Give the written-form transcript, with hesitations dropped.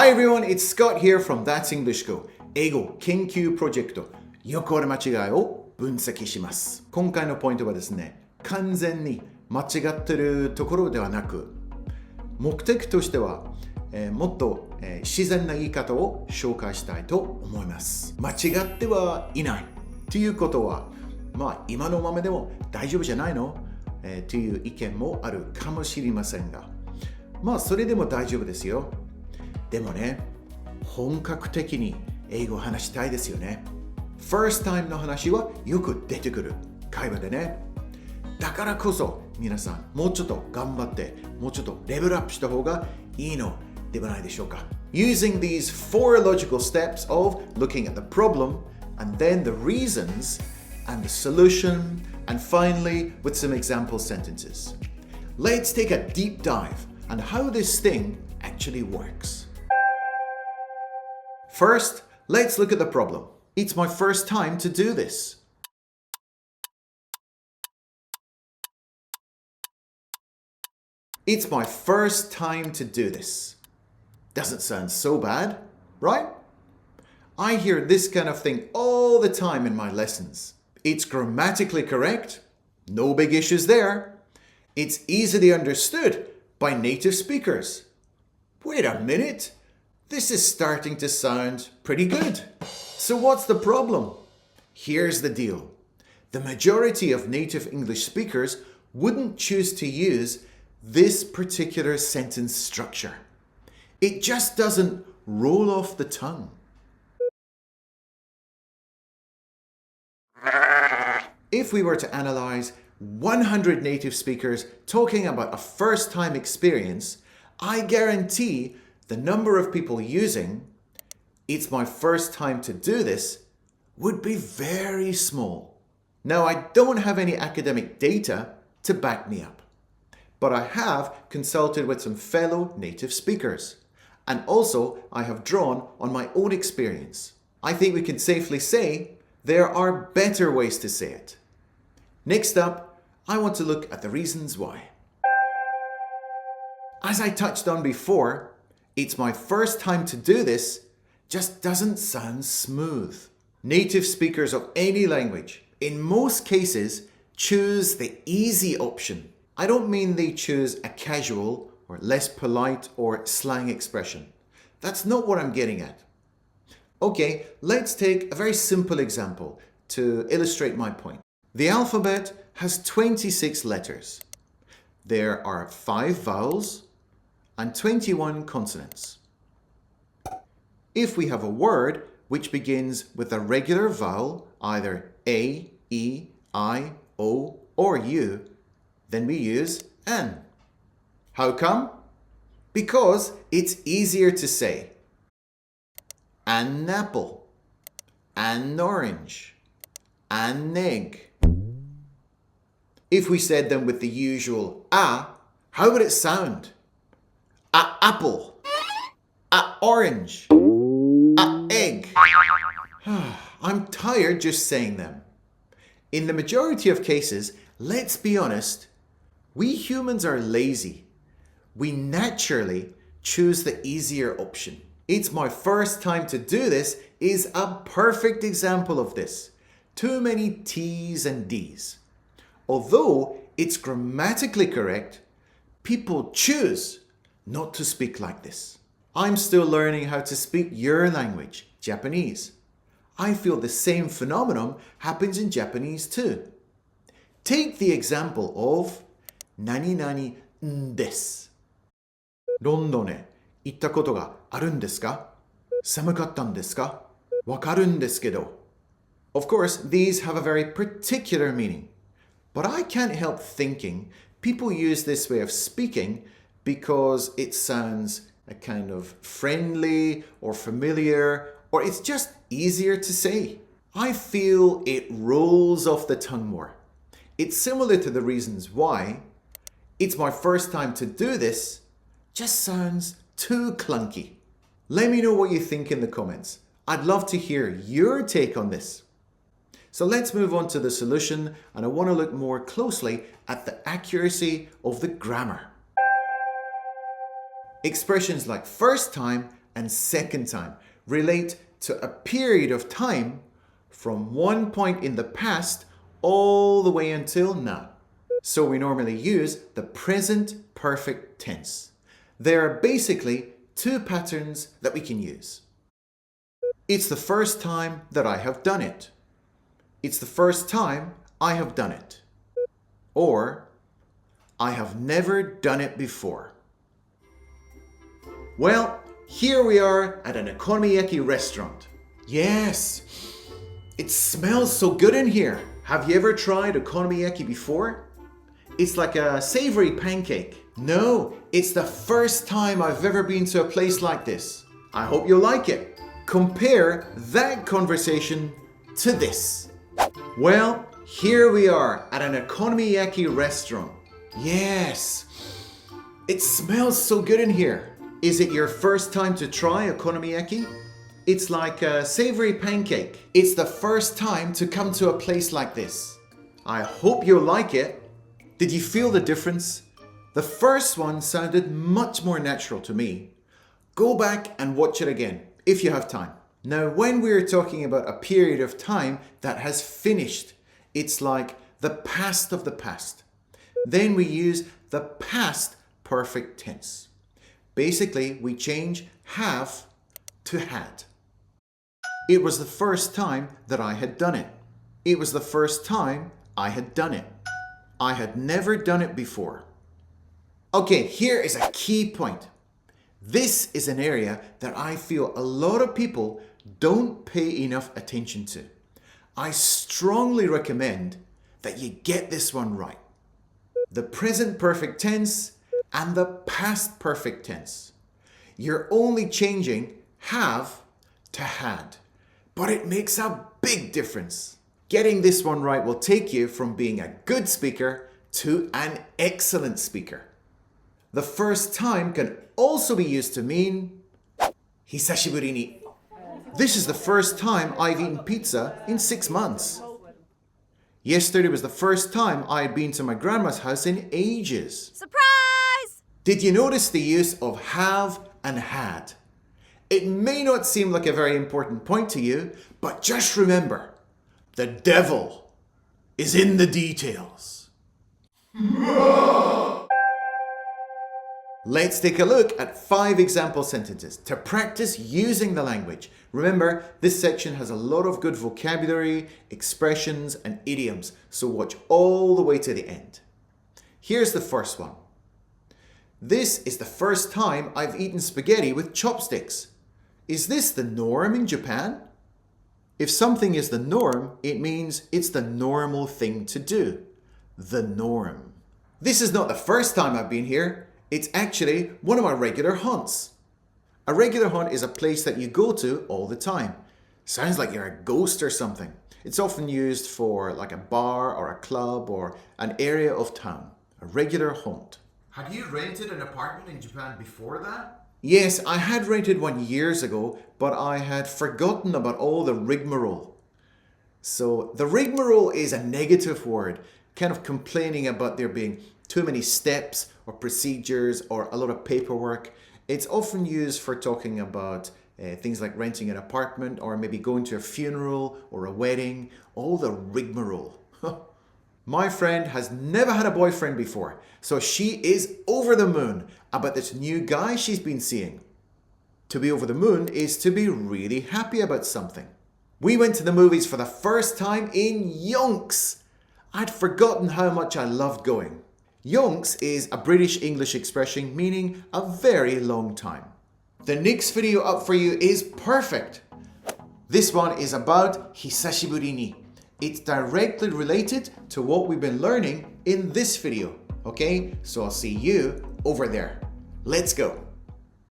Hi everyone, it's Scott here from That's English Go 英語研究プロジェクトよくある間違いを分析します。今回のポイントはですね、完全に間違ってるところではなく、目的としては、もっと、自然な言い方を紹介したいと思います。間違ってはいないということは、今のままでも大丈夫じゃないの、という意見もあるかもしれませんが、それでも大丈夫ですよ。でもね、本格的に英語を話したいですよね。First time の話はよく出てくる会話でね。だからこそ皆さんもうちょっと頑張ってもうちょっとレベルアップした方がいいのではないでしょうか。Using these four logical steps of looking at the problem and then the reasons and the solution and finally with some example sentences. Let's take a deep dive on how this thing actually works. First, let's look at the problem. It's my first time to do this. It's my first time to do this. Doesn't sound so bad, right? I hear this kind of thing all the time in my lessons. It's grammatically correct. No big issues there. It's easily understood by native speakers. Wait a minute. This is starting to sound pretty good. So what's the problem? Here's the deal. The majority of native English speakers wouldn't choose to use this particular sentence structure. It just doesn't roll off the tongue. If we were to analyze 100 native speakers talking about a first-time experience, I guarantee the number of people using "It's my first time to do this" would be very small. Now, I don't have any academic data to back me up, but I have consulted with some fellow native speakers, and also I have drawn on my own experience. I think we can safely say there are better ways to say it. Next up, I want to look at the reasons why. As I touched on before, "It's my first time to do this" just doesn't sound smooth. Native speakers of any language, in most cases, choose the easy option. I don't mean they choose a casual or less polite or slang expression. That's not what I'm getting at. Okay, let's take a very simple example to illustrate my point. The alphabet has 26 letters. There are 5 vowels and 21 consonants. If we have a word which begins with a regular vowel, either A, E, I, O, or U, then we use an. How come? Because it's easier to say. An apple, an orange, an egg. If we said them with the usual a, how would it sound? A apple, a orange, a egg. I'm tired just saying them. In the majority of cases, let's be honest, we humans are lazy. We naturally choose the easier option. "It's my first time to do this" is a perfect example of this. Too many T's and D's. Although it's grammatically correct, people choose not to speak like this. I'm still learning how to speak your language, Japanese. I feel the same phenomenon happens in Japanese too. Take the example of 何々んです。ロンドンへ行ったことがあるんですか？寒かったんですか？わかるんですけど。Of course, these have a very particular meaning. But I can't help thinking people use this way of speaking because it sounds a kind of friendly or familiar, or it's just easier to say. I feel it rolls off the tongue more. It's similar to the reasons why "It's my first time to do this" just sounds too clunky. Let me know what you think in the comments. I'd love to hear your take on this. So let's move on to the solution, and I want to look more closely at the accuracy of the grammar. Expressions like first time and second time relate to a period of time from one point in the past all the way until now. So we normally use the present perfect tense. There are basically two patterns that we can use. It's the first time that I have done it. It's the first time I have done it. Or, I have never done it before. Well, here we are at an okonomiyaki restaurant. Yes, it smells so good in here. Have you ever tried okonomiyaki before? It's like a savory pancake. No, it's the first time I've ever been to a place like this. I hope you'll like it. Compare that conversation to this. Well, here we are at an okonomiyaki restaurant. Yes, it smells so good in here. Is it your first time to try okonomiyaki? It's like a savory pancake. It's the first time to come to a place like this. I hope you'll like it. Did you feel the difference? The first one sounded much more natural to me. Go back and watch it again if you have time. Now, when we're talking about a period of time that has finished, it's like the past of the past. Then we use the past perfect tense. Basically, we change have to had. It was the first time that I had done it. It was the first time I had done it. I had never done it before. Okay, here is a key point. This is an area that I feel a lot of people don't pay enough attention to. I strongly recommend that you get this one right. The present perfect tense and the past perfect tense. You're only changing have to had, but it makes a big difference. Getting this one right will take you from being a good speaker to an excellent speaker. The first time can also be used to mean hisashiburi ni. This is the first time I've eaten pizza in 6 months. Yesterday was the first time I had been to my grandma's house in ages. Surprise! Did you notice the use of have and had? It may not seem like a very important point to you, but just remember, the devil is in the details. Let's take a look at 5 example sentences to practice using the language. Remember, this section has a lot of good vocabulary, expressions, and idioms, so watch all the way to the end. Here's the first one. This is the first time I've eaten spaghetti with chopsticks. Is this the norm in Japan? If something is the norm, it means it's the normal thing to do. The norm. This is not the first time I've been here. It's actually one of my regular haunts. A regular haunt is a place that you go to all the time. Sounds like you're a ghost or something. It's often used for like a bar or a club or an area of town. A regular haunt. Had you rented an apartment in Japan before that? Yes, I had rented one years ago, but I had forgotten about all the rigmarole. So the rigmarole is a negative word, kind of complaining about there being too many steps or procedures or a lot of paperwork. It's often used for talking about things like renting an apartment or maybe going to a funeral or a wedding, all the rigmarole. My friend has never had a boyfriend before, so she is over the moon about this new guy she's been seeing. To be over the moon is to be really happy about something. We went to the movies for the first time in yonks. I'd forgotten how much I loved going. Yonks is a British English expression meaning a very long time. The next video up for you is perfect. This one is about hisashiburi ni. It's directly related to what we've been learning in this video. Okay, so I'll see you over there. Let's go.